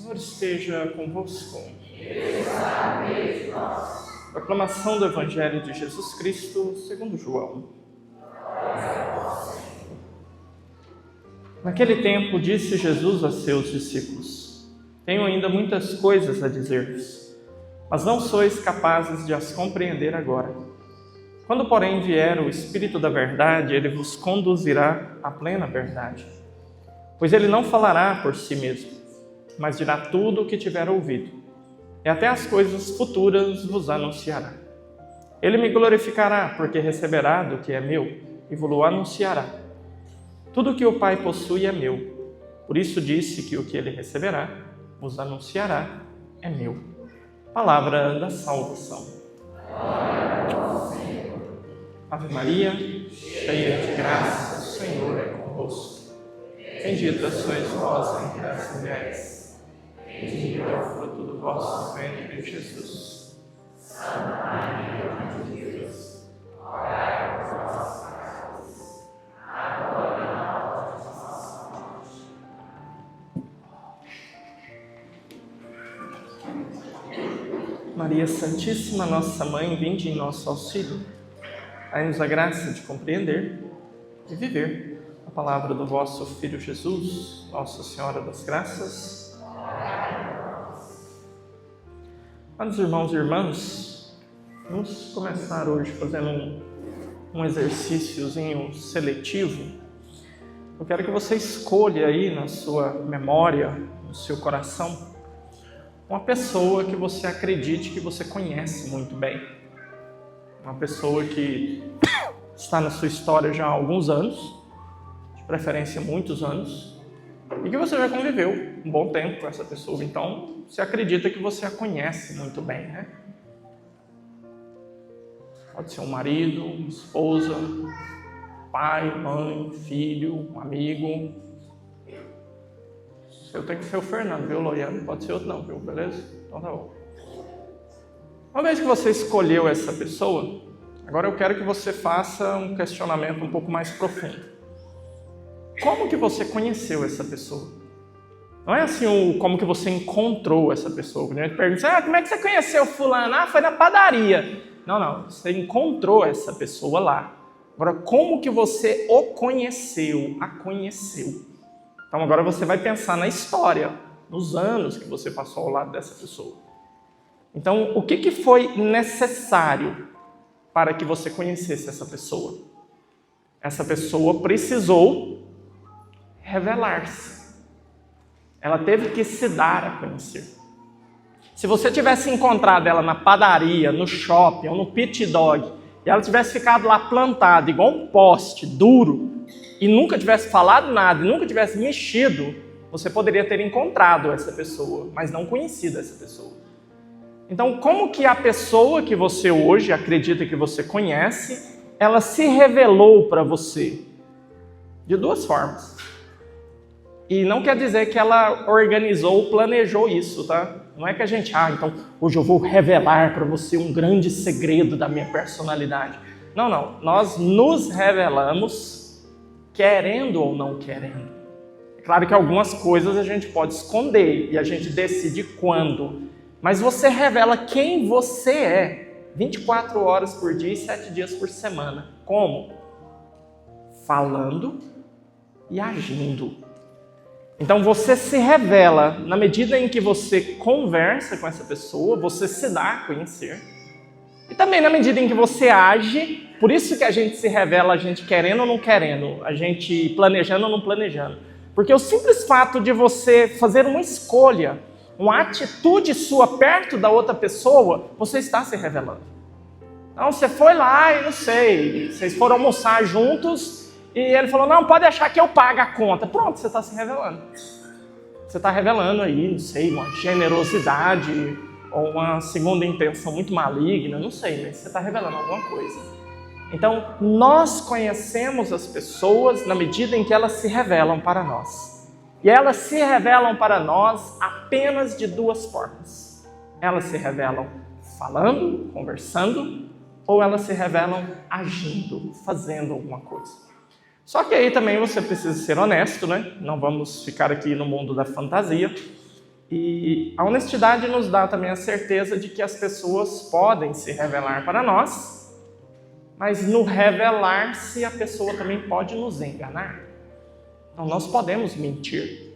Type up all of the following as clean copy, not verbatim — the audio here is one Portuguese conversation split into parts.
Senhor esteja convosco. Proclamação do Evangelho de Jesus Cristo segundo João. Naquele tempo disse Jesus a seus discípulos: Tenho ainda muitas coisas a dizer-vos, mas não sois capazes de as compreender agora. Quando, porém, vier o Espírito da verdade, ele vos conduzirá à plena verdade. Pois ele não falará por si mesmo, mas dirá tudo o que tiver ouvido, e até as coisas futuras vos anunciará. Ele me glorificará, porque receberá do que é meu, e vos anunciará. Tudo o que o Pai possui é meu, por isso disse que o que ele receberá, vos anunciará, é meu. Palavra da salvação. Ave Maria, cheia de graça, o Senhor é convosco. Bendita sois vós entre as mulheres, bendito é o fruto do vosso ventre, Jesus. Santa Maria, Mãe de Deus, rogai por nós pecadores, agora e na hora de nossa morte. Maria Santíssima, nossa Mãe, vinde em nosso auxílio. Dai-nos a graça de compreender e viver a palavra do vosso Filho Jesus, Nossa Senhora das Graças. Amados irmãos e irmãs, vamos começar hoje fazendo um exercíciozinho seletivo. Eu quero que você escolha aí na sua memória, no seu coração, uma pessoa que você acredite que você conhece muito bem. Uma pessoa que está na sua história já há alguns anos, de preferência muitos anos, e que você já conviveu um bom tempo com essa pessoa. Então, você acredita que você a conhece muito bem, né? Pode ser um marido, uma esposa, pai, mãe, filho, um amigo. Eu tenho que ser o Fernando, viu, Loiane? Pode ser outro não, viu? Beleza? Então tá bom. Uma vez que você escolheu essa pessoa, agora eu quero que você faça um questionamento um pouco mais profundo. Como que você conheceu essa pessoa? Não é assim como que você encontrou essa pessoa. Quando a gente pergunta, como é que você conheceu fulano? Foi na padaria. Não, você encontrou essa pessoa lá. Agora, como que você o conheceu, a conheceu? Então agora você vai pensar na história, nos anos que você passou ao lado dessa pessoa. Então, o que foi necessário para que você conhecesse essa pessoa? Essa pessoa precisou revelar-se. Ela teve que se dar a conhecer. Se você tivesse encontrado ela na padaria, no shopping ou no pit dog, e ela tivesse ficado lá plantada igual um poste duro, e nunca tivesse falado nada, e nunca tivesse mexido, você poderia ter encontrado essa pessoa, mas não conhecido essa pessoa. Então, como que a pessoa que você hoje acredita que você conhece, ela se revelou para você? De duas formas. E não quer dizer que ela organizou, planejou isso, tá? Não é que a gente, então hoje eu vou revelar para você um grande segredo da minha personalidade. Não. Nós nos revelamos querendo ou não querendo. É claro que algumas coisas a gente pode esconder e a gente decide quando. Mas você revela quem você é 24 horas por dia e 7 dias por semana. Como? Falando e agindo. Então você se revela na medida em que você conversa com essa pessoa, você se dá a conhecer. E também na medida em que você age, por isso que a gente se revela, a gente querendo ou não querendo, a gente planejando ou não planejando. Porque o simples fato de você fazer uma escolha, uma atitude sua perto da outra pessoa, você está se revelando. Então você foi lá e não sei, vocês foram almoçar juntos e ele falou, não, pode achar que eu pago a conta. Pronto, você está se revelando. Você está revelando aí, não sei, uma generosidade ou uma segunda intenção muito maligna, não sei, mas você está revelando alguma coisa. Então, nós conhecemos as pessoas na medida em que elas se revelam para nós. E elas se revelam para nós apenas de duas formas. Elas se revelam falando, conversando, ou elas se revelam agindo, fazendo alguma coisa. Só que aí também você precisa ser honesto, né? Não vamos ficar aqui no mundo da fantasia. E a honestidade nos dá também a certeza de que as pessoas podem se revelar para nós, mas no revelar-se a pessoa também pode nos enganar. Então nós podemos mentir.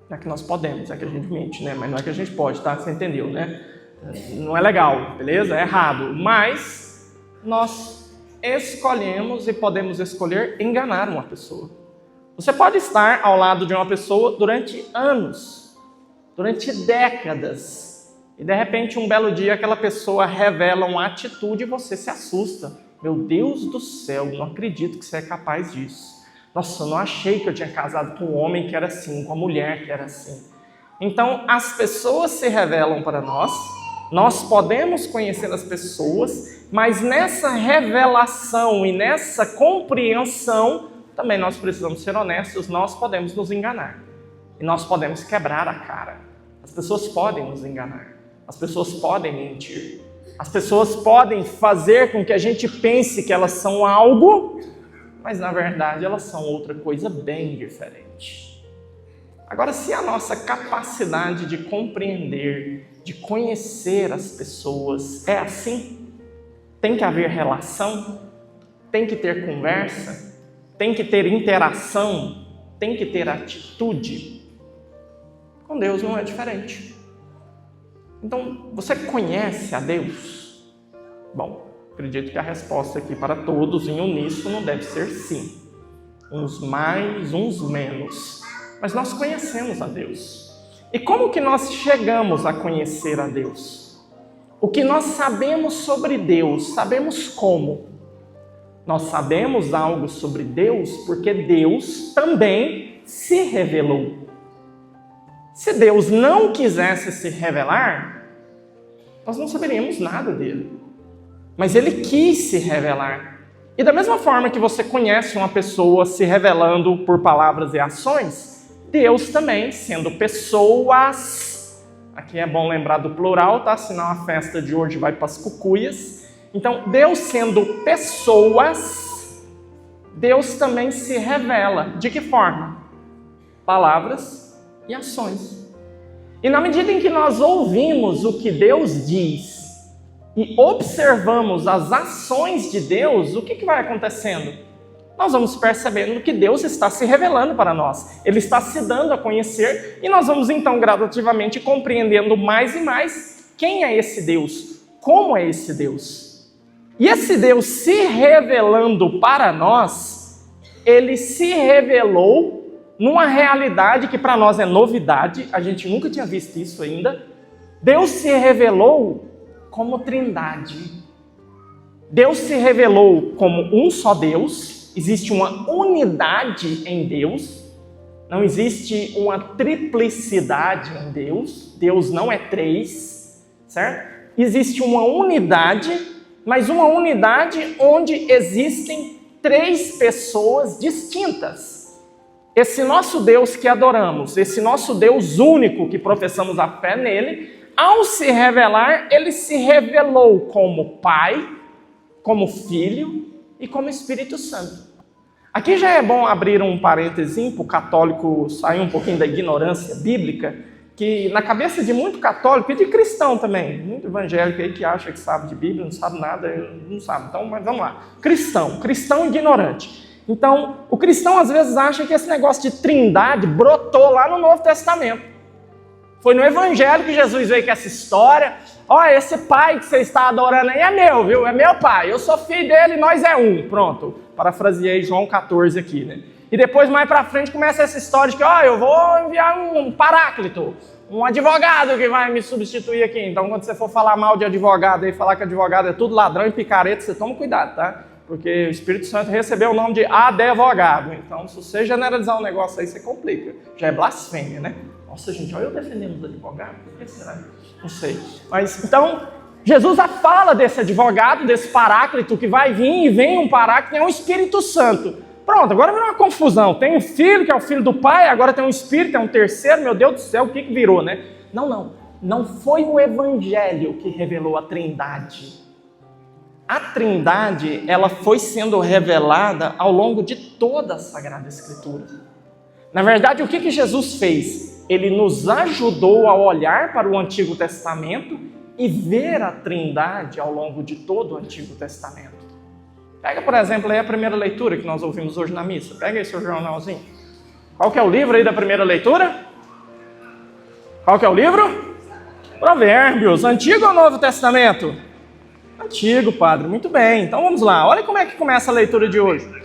Não é que nós podemos, é que a gente mente, né? Mas não é que a gente pode, tá? Você entendeu, né? Não é legal, beleza? É errado. Mas nós escolhemos e podemos escolher enganar uma pessoa. Você pode estar ao lado de uma pessoa durante anos, durante décadas, e de repente um belo dia aquela pessoa revela uma atitude e você se assusta. Meu Deus do céu, não acredito que você é capaz disso. Nossa, eu não achei que eu tinha casado com um homem que era assim, com uma mulher que era assim. Então, as pessoas se revelam para nós, nós podemos conhecer as pessoas, mas nessa revelação e nessa compreensão, também nós precisamos ser honestos, nós podemos nos enganar. E nós podemos quebrar a cara. As pessoas podem nos enganar. As pessoas podem mentir. As pessoas podem fazer com que a gente pense que elas são algo, mas na verdade elas são outra coisa bem diferente. Agora, se a nossa capacidade de compreender, de conhecer as pessoas é assim, tem que haver relação, tem que ter conversa, tem que ter interação, tem que ter atitude. Com Deus não é diferente. Então, você conhece a Deus? Bom, acredito que a resposta aqui para todos em uníssono deve ser sim. Uns mais, uns menos. Mas nós conhecemos a Deus. E como que nós chegamos a conhecer a Deus? O que nós sabemos sobre Deus, sabemos como? Nós sabemos algo sobre Deus porque Deus também se revelou. Se Deus não quisesse se revelar, nós não saberíamos nada dele. Mas ele quis se revelar. E da mesma forma que você conhece uma pessoa se revelando por palavras e ações, Deus também, sendo pessoas, aqui é bom lembrar do plural, tá? Senão a festa de hoje vai para as cucuias. Então, Deus sendo pessoas, Deus também se revela. De que forma? Palavras e ações. E na medida em que nós ouvimos o que Deus diz e observamos as ações de Deus, o que vai acontecendo? Nós vamos percebendo que Deus está se revelando para nós. Ele está se dando a conhecer e nós vamos então gradativamente compreendendo mais e mais quem é esse Deus, como é esse Deus. E esse Deus se revelando para nós, ele se revelou numa realidade que para nós é novidade, a gente nunca tinha visto isso ainda. Deus se revelou como Trindade. Deus se revelou como um só Deus, existe uma unidade em Deus, não existe uma triplicidade em Deus, Deus não é três, certo? Existe uma unidade, mas uma unidade onde existem três pessoas distintas. Esse nosso Deus que adoramos, esse nosso Deus único que professamos a fé nele, ao se revelar, ele se revelou como Pai, como Filho e como Espírito Santo. Aqui já é bom abrir um parênteses para o católico sair um pouquinho da ignorância bíblica, que na cabeça de muito católico e de cristão também, muito evangélico aí que acha que sabe de Bíblia, não sabe nada, não sabe. Então, mas vamos lá. Cristão ignorante. Então, o cristão às vezes acha que esse negócio de trindade brotou lá no Novo Testamento. Foi no Evangelho que Jesus veio com essa história. Olha, esse pai que você está adorando aí é meu, viu? É meu pai. Eu sou filho dele, nós é um. Pronto. Parafraseei João 14 aqui, né? E depois, mais pra frente, começa essa história de que, eu vou enviar um paráclito, um advogado que vai me substituir aqui. Então, quando você for falar mal de advogado e falar que advogado é tudo ladrão e picareta, você toma cuidado, tá? Porque o Espírito Santo recebeu o nome de advogado. Então, se você generalizar um negócio aí, você complica. Já é blasfêmia, né? Nossa, gente, olha eu defendendo os advogados. Por que será? Não sei. Mas, então, Jesus fala desse advogado, desse paráclito que vai vir e vem um paráclito, é um Espírito Santo. Pronto, agora virou uma confusão. Tem um filho, que é o filho do pai, agora tem um Espírito, é um terceiro. Meu Deus do céu, o que virou, né? Não foi o Evangelho que revelou a Trindade. A Trindade, ela foi sendo revelada ao longo de toda a Sagrada Escritura. Na verdade, o que Jesus fez? ele nos ajudou a olhar para o Antigo Testamento e ver a Trindade ao longo de todo o Antigo Testamento. Pega, por exemplo, aí a primeira leitura que nós ouvimos hoje na missa. Pega aí seu jornalzinho. Qual que é o livro aí da primeira leitura? Qual que é o livro? Provérbios. Antigo ou Novo Testamento? Antigo, padre. Muito bem. Então vamos lá. Olha como é que começa a leitura de hoje.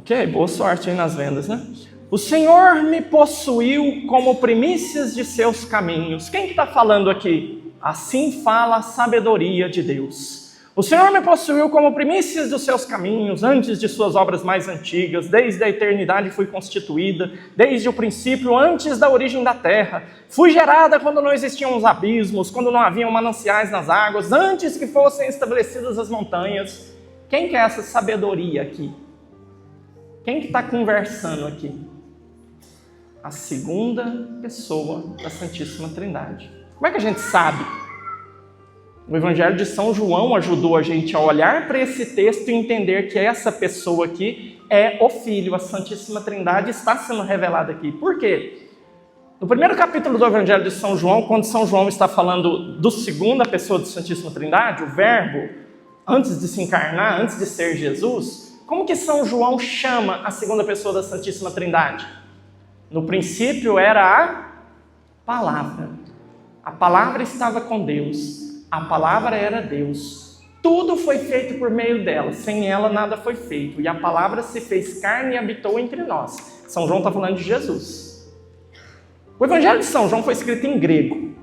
Ok, boa sorte aí nas vendas, né? O Senhor me possuiu como primícias de seus caminhos. Quem que está falando aqui? Assim fala a sabedoria de Deus. O Senhor me possuiu como primícias dos seus caminhos, antes de suas obras mais antigas, desde a eternidade fui constituída, desde o princípio, antes da origem da terra. Fui gerada quando não existiam os abismos, quando não haviam mananciais nas águas, antes que fossem estabelecidas as montanhas. Quem que é essa sabedoria aqui? Quem que está conversando aqui? A segunda pessoa da Santíssima Trindade. Como é que a gente sabe? O Evangelho de São João ajudou a gente a olhar para esse texto e entender que essa pessoa aqui é o Filho, a Santíssima Trindade está sendo revelada aqui. Por quê? No primeiro capítulo do Evangelho de São João, quando São João está falando do segunda pessoa da Santíssima Trindade, o Verbo, antes de se encarnar, antes de ser Jesus, como que São João chama a segunda pessoa da Santíssima Trindade? No princípio era a Palavra. A Palavra estava com Deus. A Palavra era Deus. Tudo foi feito por meio dela. Sem ela nada foi feito. E a Palavra se fez carne e habitou entre nós. São João está falando de Jesus. O Evangelho de São João foi escrito em grego.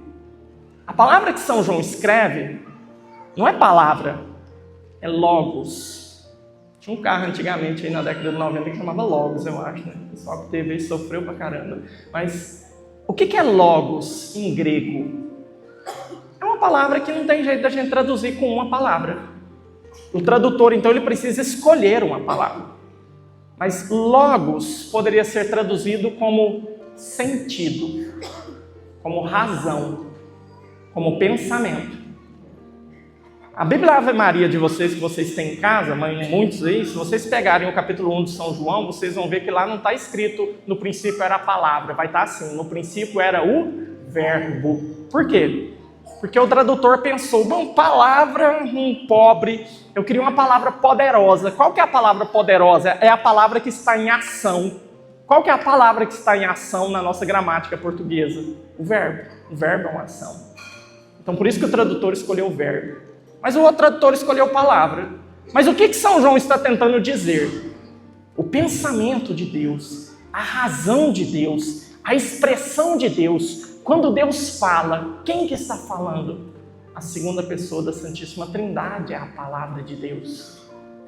A palavra que São João escreve não é palavra, é logos. Tinha um carro antigamente, aí na década de 90, que chamava Logos, eu acho, né? O pessoal que teve isso sofreu pra caramba. Mas o que é Logos em grego? É uma palavra que não tem jeito da gente traduzir com uma palavra. O tradutor, então, ele precisa escolher uma palavra. Mas Logos poderia ser traduzido como sentido, como razão, como pensamento. A Bíblia Ave Maria de vocês, que vocês têm em casa, mas muitos aí, se vocês pegarem o capítulo 1 de São João, vocês vão ver que lá não está escrito, no princípio era a palavra, vai estar assim, no princípio era o verbo. Por quê? Porque o tradutor pensou, bom, palavra, pobre, eu queria uma palavra poderosa. Qual que é a palavra poderosa? É a palavra que está em ação. Qual que é a palavra que está em ação na nossa gramática portuguesa? O verbo. O verbo é uma ação. Então por isso que o tradutor escolheu o verbo. Mas o outro tradutor escolheu palavra. Mas o que São João está tentando dizer? O pensamento de Deus, a razão de Deus, a expressão de Deus. Quando Deus fala, quem que está falando? A segunda pessoa da Santíssima Trindade é a palavra de Deus.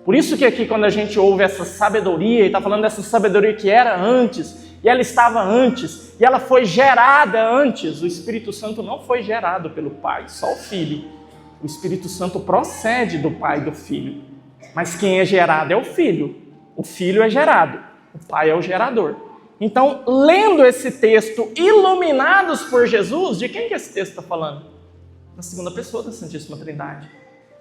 Por isso que aqui quando a gente ouve essa sabedoria, e está falando dessa sabedoria que era antes, e ela estava antes, e ela foi gerada antes, o Espírito Santo não foi gerado pelo Pai, só o Filho. O Espírito Santo procede do Pai e do Filho. Mas quem é gerado é o Filho. O Filho é gerado. O Pai é o gerador. Então, lendo esse texto, iluminados por Jesus, de quem que esse texto está falando? Da segunda pessoa da Santíssima Trindade.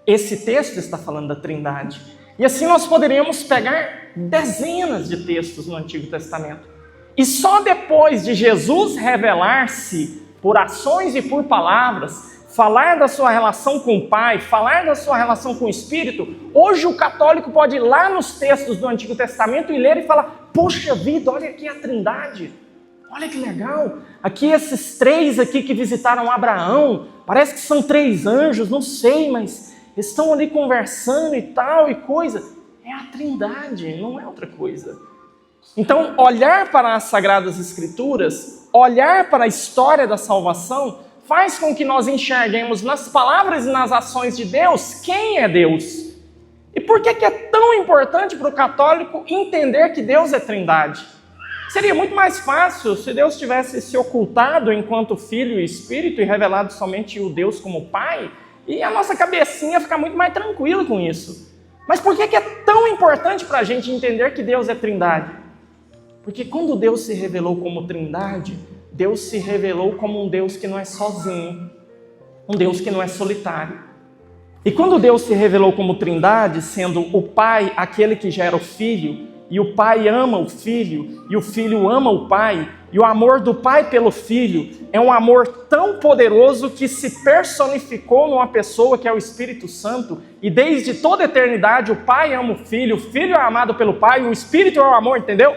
Esse texto está falando da Trindade. E assim nós poderíamos pegar dezenas de textos no Antigo Testamento. E só depois de Jesus revelar-se por ações e por palavras, falar da sua relação com o Pai, falar da sua relação com o Espírito, hoje o católico pode ir lá nos textos do Antigo Testamento e ler e falar, poxa vida, olha aqui a Trindade, olha que legal, aqui esses três aqui que visitaram Abraão, parece que são três anjos, não sei, mas estão ali conversando e tal e coisa, é a Trindade, não é outra coisa. Então, olhar para as Sagradas Escrituras, olhar para a história da salvação, faz com que nós enxerguemos nas palavras e nas ações de Deus quem é Deus. E por que é tão importante para o católico entender que Deus é Trindade? Seria muito mais fácil se Deus tivesse se ocultado enquanto Filho e Espírito e revelado somente o Deus como Pai, e a nossa cabecinha ficar muito mais tranquila com isso. Mas por que é tão importante para a gente entender que Deus é Trindade? Porque quando Deus se revelou como Trindade, Deus se revelou como um Deus que não é sozinho, um Deus que não é solitário. E quando Deus se revelou como Trindade, sendo o Pai aquele que gera o Filho, e o Pai ama o Filho, e o Filho ama o Pai, e o amor do Pai pelo Filho é um amor tão poderoso que se personificou numa pessoa que é o Espírito Santo, e desde toda a eternidade o Pai ama o Filho é amado pelo Pai, o Espírito é o amor, entendeu?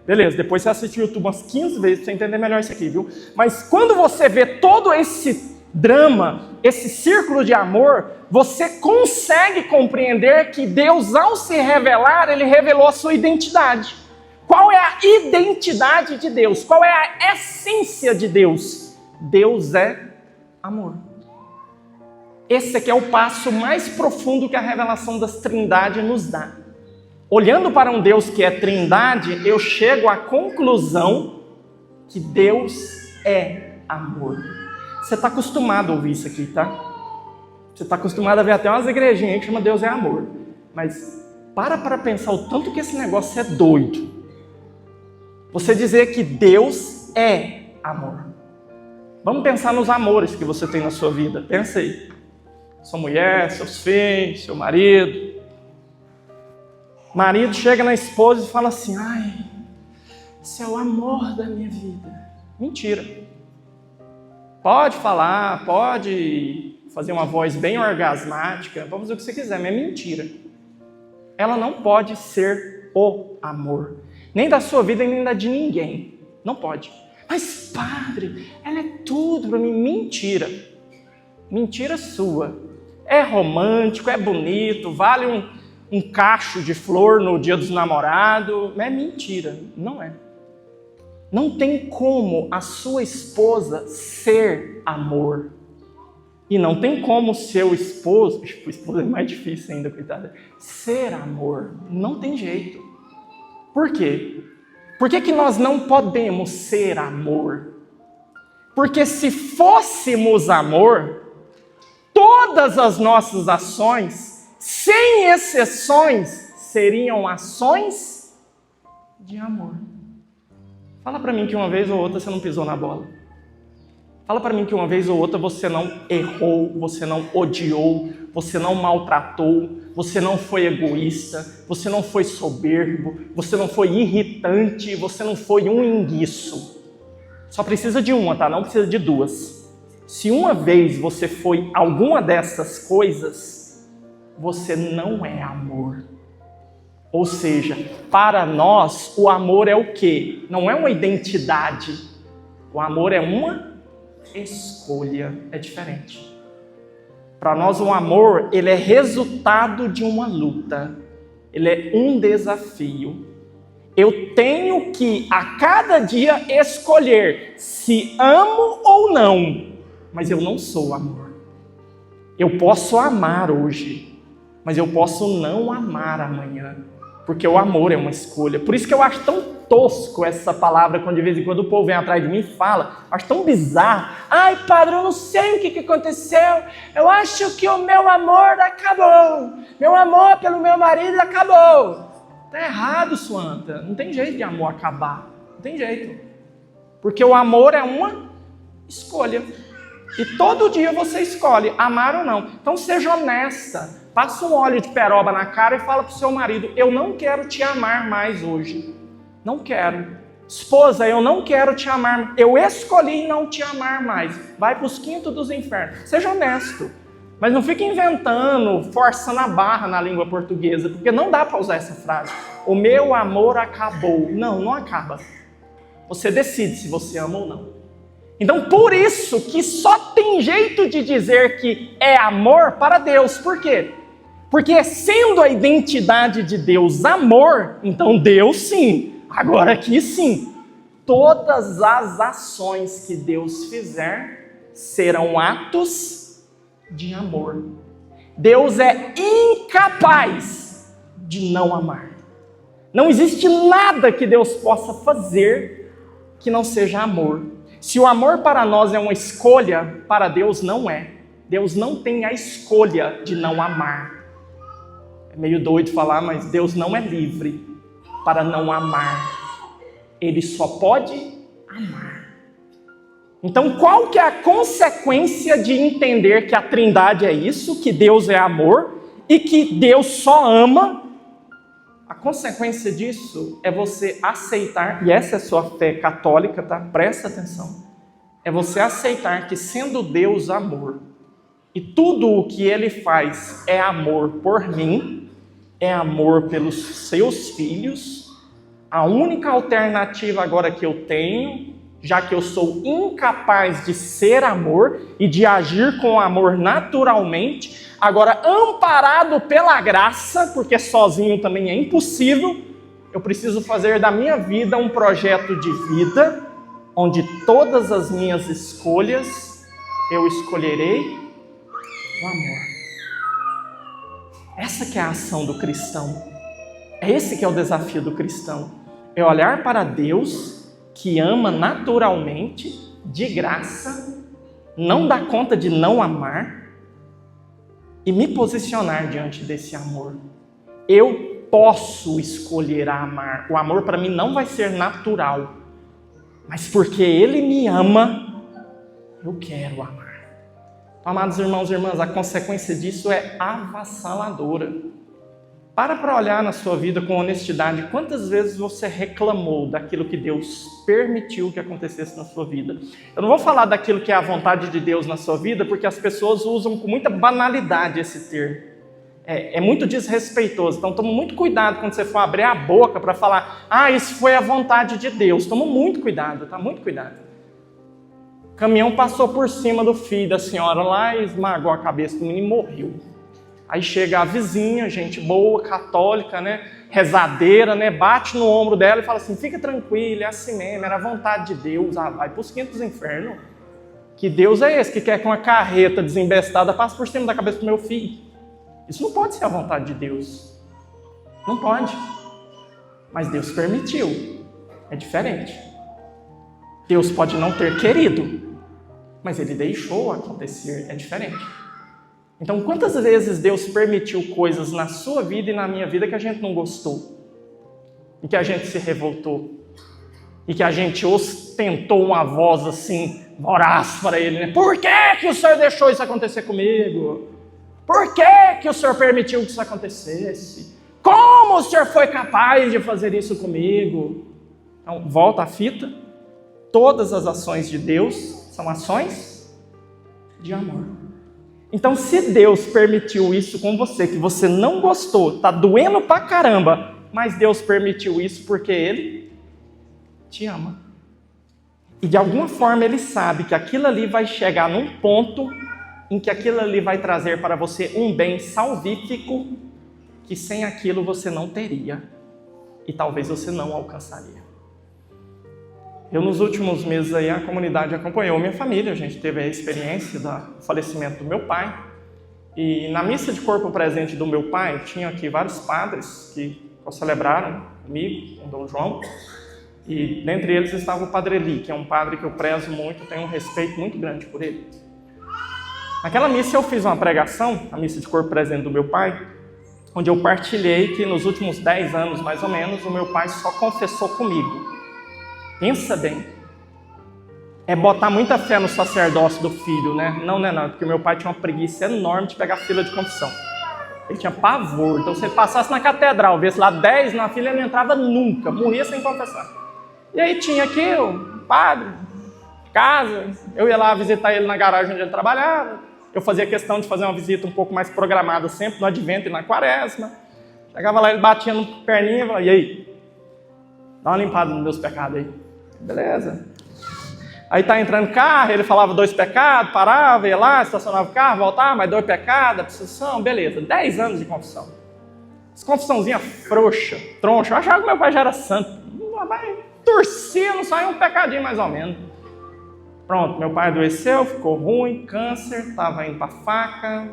Beleza, depois você assiste o YouTube umas 15 vezes para você entender melhor isso aqui, viu? Mas quando você vê todo esse drama, esse círculo de amor, você consegue compreender que Deus, ao se revelar, Ele revelou a sua identidade. Qual é a identidade de Deus? Qual é a essência de Deus? Deus é amor. Esse aqui é o passo mais profundo que a revelação das Trindade nos dá. Olhando para um Deus que é Trindade, eu chego à conclusão que Deus é amor. Você está acostumado a ouvir isso aqui, tá? Você está acostumado a ver até umas igrejinhas que chama Deus é amor. Mas para pensar o tanto que esse negócio é doido. Você dizer que Deus é amor. Vamos pensar nos amores que você tem na sua vida. Pensa aí. Sua mulher, seus filhos, seu marido. O marido chega na esposa e fala assim: ai, esse é o amor da minha vida. Mentira. Pode falar, pode fazer uma voz bem orgasmática, pode fazer o que você quiser, mas é mentira. Ela não pode ser o amor. Nem da sua vida, nem da de ninguém. Não pode. Mas, padre, ela é tudo para mim. Mentira. Mentira sua. É romântico, é bonito, vale um cacho de flor no dia dos namorados. Mas é mentira. Não é. Não tem como a sua esposa ser amor. E não tem como seu esposo, o esposo é mais difícil ainda, coitada, ser amor. Não tem jeito. Por quê? Por que nós não podemos ser amor? Porque se fôssemos amor, todas as nossas ações, sem exceções, seriam ações de amor. Fala para mim que uma vez ou outra você não pisou na bola. Fala para mim que uma vez ou outra você não errou, você não odiou, você não maltratou, você não foi egoísta, você não foi soberbo, você não foi irritante, você não foi um enguiço. Só precisa de uma, tá? Não precisa de duas. Se uma vez você foi alguma dessas coisas, você não é amor. Ou seja, para nós, o amor é o quê? Não é uma identidade. O amor é uma escolha. É diferente. Para nós, o amor, ele é resultado de uma luta. Ele é um desafio. Eu tenho que, a cada dia, escolher se amo ou não. Mas eu não sou amor. Eu posso amar hoje, mas eu posso não amar amanhã. Porque o amor é uma escolha. Por isso que eu acho tão tosco essa palavra, quando de vez em quando o povo vem atrás de mim e fala. Acho tão bizarro. Ai, padre, eu não sei o que aconteceu. Eu acho que o meu amor acabou. Meu amor pelo meu marido acabou. Tá errado, Suanta. Não tem jeito de amor acabar. Não tem jeito. Porque o amor é uma escolha. E todo dia você escolhe amar ou não. Então seja honesta. Passa um óleo de peroba na cara e fala para o seu marido: eu não quero te amar mais hoje. Não quero. Esposa, eu não quero te amar. Eu escolhi não te amar mais. Vai para os quintos dos infernos. Seja honesto. Mas não fique inventando, forçando a barra na língua portuguesa, porque não dá para usar essa frase. O meu amor acabou. Não, não acaba. Você decide se você ama ou não. Então, por isso que só tem jeito de dizer que é amor para Deus. Por quê? Porque sendo a identidade de Deus amor, então Deus sim, agora aqui sim, todas as ações que Deus fizer serão atos de amor. Deus é incapaz de não amar. Não existe nada que Deus possa fazer que não seja amor. Se o amor para nós é uma escolha, para Deus não é. Deus não tem a escolha de não amar. É meio doido falar, mas Deus não é livre para não amar. Ele só pode amar. Então, qual que é a consequência de entender que a Trindade é isso, que Deus é amor e que Deus só ama? A consequência disso é você aceitar, e essa é a sua fé católica, tá? Presta atenção. É você aceitar que sendo Deus amor, e tudo o que Ele faz é amor por mim, é amor pelos seus filhos, a única alternativa agora que eu tenho, já que eu sou incapaz de ser amor e de agir com amor naturalmente, agora amparado pela graça, porque sozinho também é impossível, eu preciso fazer da minha vida um projeto de vida, onde todas as minhas escolhas eu escolherei o amor. Essa que é a ação do cristão. É esse que é o desafio do cristão. É olhar para Deus, que ama naturalmente, de graça, não dá conta de não amar, e me posicionar diante desse amor. Eu posso escolher amar. O amor para mim não vai ser natural, mas porque Ele me ama, eu quero amar. Amados irmãos e irmãs, a consequência disso é avassaladora. Para olhar na sua vida com honestidade, quantas vezes você reclamou daquilo que Deus permitiu que acontecesse na sua vida? Eu não vou falar daquilo que é a vontade de Deus na sua vida, porque as pessoas usam com muita banalidade esse termo. É muito desrespeitoso, então toma muito cuidado quando você for abrir a boca para falar, isso foi a vontade de Deus. Toma muito cuidado, tá? Muito cuidado. O caminhão passou por cima do filho da senhora lá e esmagou a cabeça do menino e morreu. Aí chega a vizinha, gente boa, católica, né, rezadeira, né, bate no ombro dela e fala assim, fica tranquila, é assim mesmo, era a vontade de Deus, vai para os quintos infernos. Que Deus é esse que quer que uma carreta desembestada passe por cima da cabeça do meu filho? Isso não pode ser a vontade de Deus. Não pode. Mas Deus permitiu. É diferente. Deus pode não ter querido, mas Ele deixou acontecer. É diferente. Então, quantas vezes Deus permitiu coisas na sua vida e na minha vida que a gente não gostou? E que a gente se revoltou? E que a gente ostentou uma voz assim, voraz para Ele, né? Por que o Senhor deixou isso acontecer comigo? Por que o Senhor permitiu que isso acontecesse? Como o Senhor foi capaz de fazer isso comigo? Então, volta a fita. Todas as ações de Deus são ações de amor. Então, se Deus permitiu isso com você, que você não gostou, tá doendo pra caramba, mas Deus permitiu isso porque Ele te ama. E de alguma forma Ele sabe que aquilo ali vai chegar num ponto em que aquilo ali vai trazer para você um bem salvífico que sem aquilo você não teria e talvez você não alcançaria. Eu, nos últimos meses aí, a comunidade acompanhou minha família, a gente teve a experiência do falecimento do meu pai. E na missa de corpo presente do meu pai, tinha aqui vários padres que celebraram comigo, com o Dom João. E dentre eles estava o Padre Eli, que é um padre que eu prezo muito, tenho um respeito muito grande por ele. Naquela missa eu fiz uma pregação, a missa de corpo presente do meu pai, onde eu partilhei que nos últimos 10 anos, mais ou menos, o meu pai só confessou comigo. Pensa bem. É botar muita fé no sacerdócio do filho, né? Não, porque meu pai tinha uma preguiça enorme de pegar fila de confissão. Ele tinha pavor. Então, se ele passasse na catedral, visse lá 10 na fila, ele não entrava nunca, morria sem confessar. E aí tinha aqui o padre, casa, eu ia lá visitar ele na garagem onde ele trabalhava. Eu fazia questão de fazer uma visita um pouco mais programada, sempre no advento e na quaresma. Chegava lá, ele batia no perninho e falava, e aí? Dá uma limpada nos meus pecados aí. Beleza. Aí tá entrando carro, ele falava 2 pecados, parava, ia lá, estacionava o carro, voltava, mais 2 pecados, abstenção, beleza. 10 anos de confissão. Essa confissãozinha frouxa, troncha. Eu achava que meu pai já era santo. Vai torcer, não saiu um pecadinho mais ou menos. Pronto, meu pai adoeceu, ficou ruim, câncer, estava indo para a faca.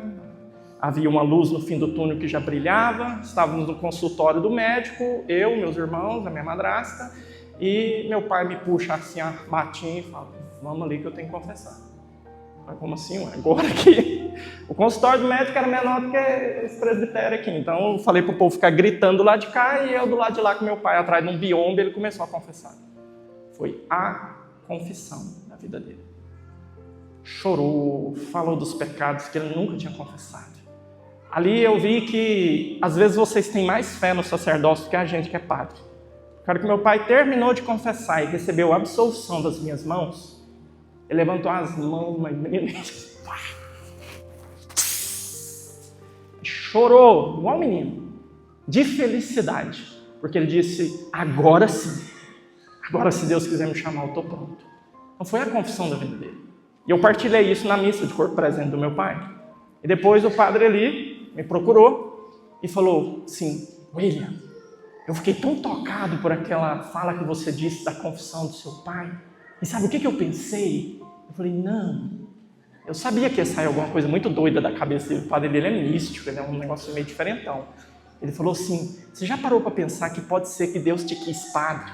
Havia uma luz no fim do túnel que já brilhava. Estávamos no consultório do médico, eu, meus irmãos, a minha madrasta. E meu pai me puxa assim a batinha e fala, vamos ali que eu tenho que confessar. Mas como assim? Agora que o consultório do médico era menor do que esse presbitério aqui. Então eu falei pro povo ficar gritando do lado de cá e eu do lado de lá com meu pai atrás de um biombo, ele começou a confessar. Foi a confissão da vida dele. Chorou, falou dos pecados que ele nunca tinha confessado. Ali eu vi que às vezes vocês têm mais fé no sacerdócio do que a gente que é padre. Quando que meu pai terminou de confessar e recebeu a absolução das minhas mãos, ele levantou as mãos, mas menino, chorou, igual menino, de felicidade, porque ele disse, agora sim, agora se Deus quiser me chamar, eu estou pronto. Então foi a confissão da vida dele. E eu partilhei isso na missa de corpo presente do meu pai. E depois o padre ali me procurou e falou assim, William, eu fiquei tão tocado por aquela fala que você disse da confissão do seu pai. E sabe o que eu pensei? Eu falei, não. Eu sabia que ia sair alguma coisa muito doida da cabeça dele. O padre dele é místico, ele é um negócio meio diferentão. Ele falou assim, você já parou para pensar que pode ser que Deus te quis padre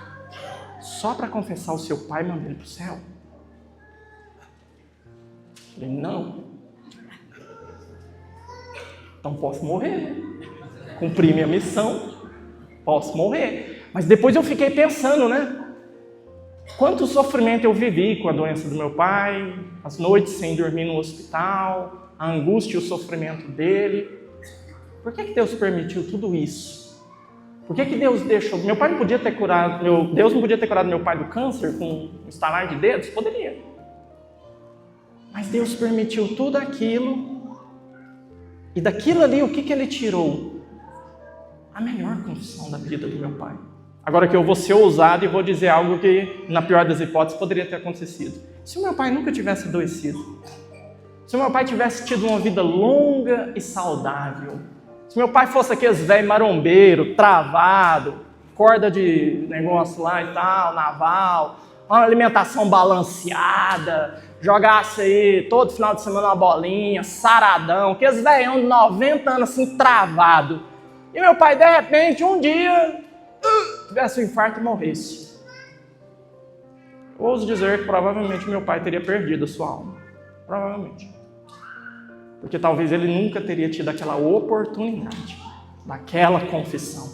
só para confessar o seu pai e mandar ele para o céu? Eu falei, não. Então posso morrer, né? Cumpri minha missão, posso morrer. Mas depois eu fiquei pensando, né? Quanto sofrimento eu vivi com a doença do meu pai, as noites sem dormir no hospital, a angústia e o sofrimento dele. Por que Deus permitiu tudo isso? Por que Deus deixou? Meu pai não podia ter curado, Deus não podia ter curado meu pai do câncer com um estalar de dedos? Poderia. Mas Deus permitiu tudo aquilo. E daquilo ali, o que ele tirou? A melhor confissão da vida do meu pai. Agora que eu vou ser ousado e vou dizer algo que, na pior das hipóteses, poderia ter acontecido. Se o meu pai nunca tivesse adoecido, se o meu pai tivesse tido uma vida longa e saudável, se meu pai fosse aqueles velho marombeiro, travado, corda de negócio lá e tal, naval, uma alimentação balanceada, jogasse aí todo final de semana uma bolinha, saradão, aqueles velhão de 90 anos assim, travado. E meu pai, de repente, um dia, tivesse um infarto e morresse. Eu ouso dizer que provavelmente meu pai teria perdido a sua alma. Provavelmente. Porque talvez ele nunca teria tido aquela oportunidade, daquela confissão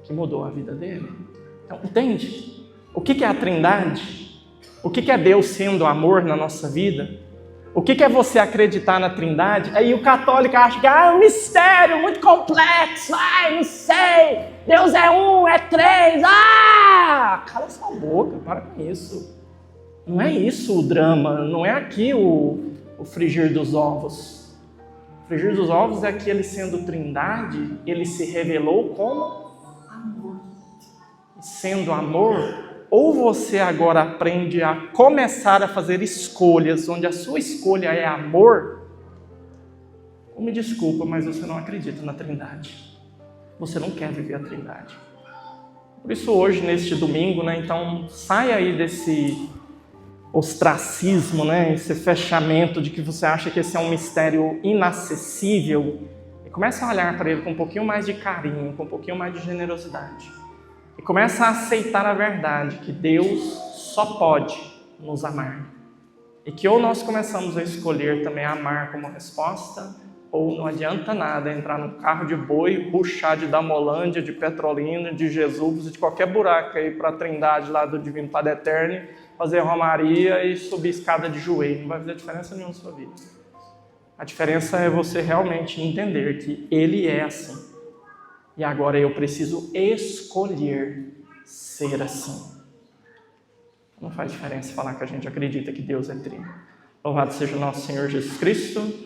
que mudou a vida dele. Então, entende? O que é a Trindade? O que é Deus sendo amor na nossa vida? O que é você acreditar na Trindade? Aí o católico acha que é um mistério muito complexo. Não sei. Deus é um, é três. Cala sua boca, para com isso. Não é isso o drama. Não é aqui o frigir dos ovos. O frigir dos ovos é que ele sendo Trindade, ele se revelou como amor. E sendo amor, ou você agora aprende a começar a fazer escolhas, onde a sua escolha é amor, ou me desculpa, mas você não acredita na Trindade. Você não quer viver a Trindade. Por isso hoje, neste domingo, né, então sai aí desse ostracismo, né, esse fechamento de que você acha que esse é um mistério inacessível, e começa a olhar para ele com um pouquinho mais de carinho, com um pouquinho mais de generosidade. E começa a aceitar a verdade, que Deus só pode nos amar. E que ou nós começamos a escolher também amar como resposta, ou não adianta nada entrar num carro de boi, puxar de Damolândia, de Petrolina, de Jesus, de qualquer buraco aí para a Trindade lá do Divino Padre Eterno, fazer romaria e subir escada de joelho. Não vai fazer diferença nenhuma na sua vida. A diferença é você realmente entender que Ele é assim. E agora eu preciso escolher ser assim. Não faz diferença falar que a gente acredita que Deus é trino. Louvado seja o nosso Senhor Jesus Cristo.